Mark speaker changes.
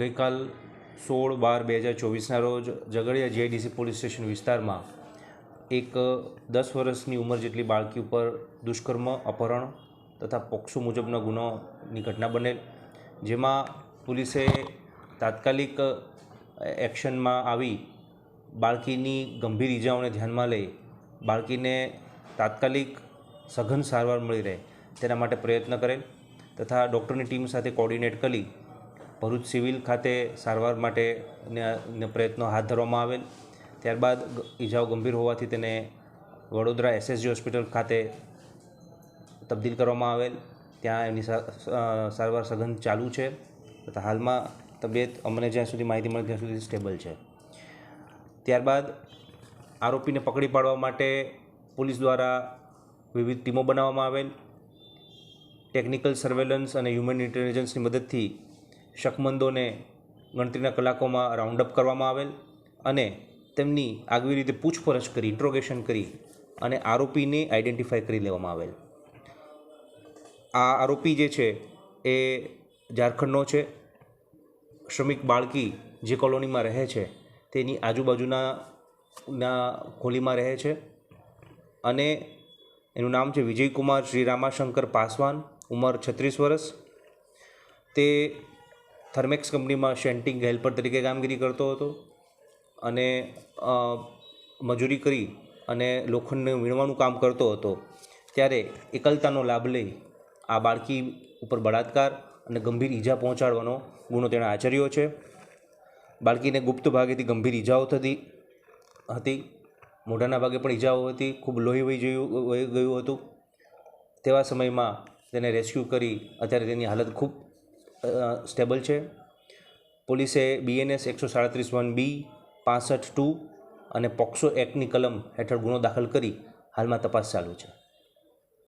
Speaker 1: ગઈકાલ 16/12/2024ના રોજ Jhagadia GIDC police station વિસ્તારમાં એક 10 વર્ષની ઉંમર જેટલી બાળકી ઉપર દુષ્કર્મ, અપહરણ તથા પોક્સો મુજબના ગુનોની ઘટના બનેલ, જેમાં પોલીસે તાત્કાલિક એક્શનમાં આવી બાળકીની ગંભીર ઇજાઓને ધ્યાનમાં લઈ બાળકીને તાત્કાલિક સઘન સારવાર મળી રહે તેના માટે પ્રયત્ન કરેલ તથા ડૉક્ટરની ટીમ સાથે કોર્ડિનેટ કરી ભરૂચ સિવિલ ખાતે સારવાર માટે પ્રયત્નો હાથ ધરવામાં આવેલ. ત્યારબાદ ઇજાઓ ગંભીર હોવાથી તેને વડોદરા એસએસજી હોસ્પિટલ ખાતે તબદીલ કરવામાં આવેલ. ત્યાં એમની સારવાર સઘન ચાલુ છે તથા હાલમાં તબિયત અમને જ્યાં સુધી માહિતી મળે ત્યાં સુધી સ્ટેબલ છે. ત્યારબાદ આરોપીને પકડી પાડવા માટે પોલીસ દ્વારા વિવિધ ટીમો બનાવવામાં આવેલ. ટેકનિકલ સર્વેલન્સ અને હ્યુમન ઇન્ટેલિજન્સની મદદથી શકમંદોને ગણતરીના કલાકોમાં રાઉન્ડઅપ કરવામાં આવેલ અને તેમની આગવી રીતે પૂછપરછ કરી, ઇન્ટ્રોગેશન કરી અને આરોપીને આઈડેન્ટિફાઈ કરી લેવામાં આવેલ. આ આરોપી જે છે એ ઝારખંડનો છે. શ્રમિક બાળકી જે કોલોનીમાં રહે છે તેની આજુબાજુના ખોલીમાં રહે છે અને એનું નામ છે વિજયકુમાર શ્રી રામાશંકર પાસવાન, ઉંમર 36 વર્ષ. તે થર્મેક્સ કંપનીમાં શેન્ટિંગ હેલ્પર તરીકે કામગીરી કરતો હતો અને મજૂરી કરી અને લોખંડને વીણવાનું કામ કરતો હતો. ત્યારે એકલતાનો લાભ લઈ આ બાળકી ઉપર બળાત્કાર અને ગંભીર ઈજા પહોંચાડવાનો ગુનો તેણે આચર્યો છે. બાળકીને ગુપ્ત ભાગેથી ગંભીર ઈજાઓ થતી હતી, મોઢાના ભાગે પણ ઈજાઓ હતી, ખૂબ લોહી વહી ગયું હતું. તેવા સમયમાં તેને રેસ્ક્યુ કરી અત્યારે તેની હાલત ખૂબ સ્ટેબલ છે. પોલીસે BNS 137(1)B, 65(2) અને પોક્સો એક્ટની કલમ હેઠળ ગુનો દાખલ કરી હાલમાં તપાસ ચાલુ છે.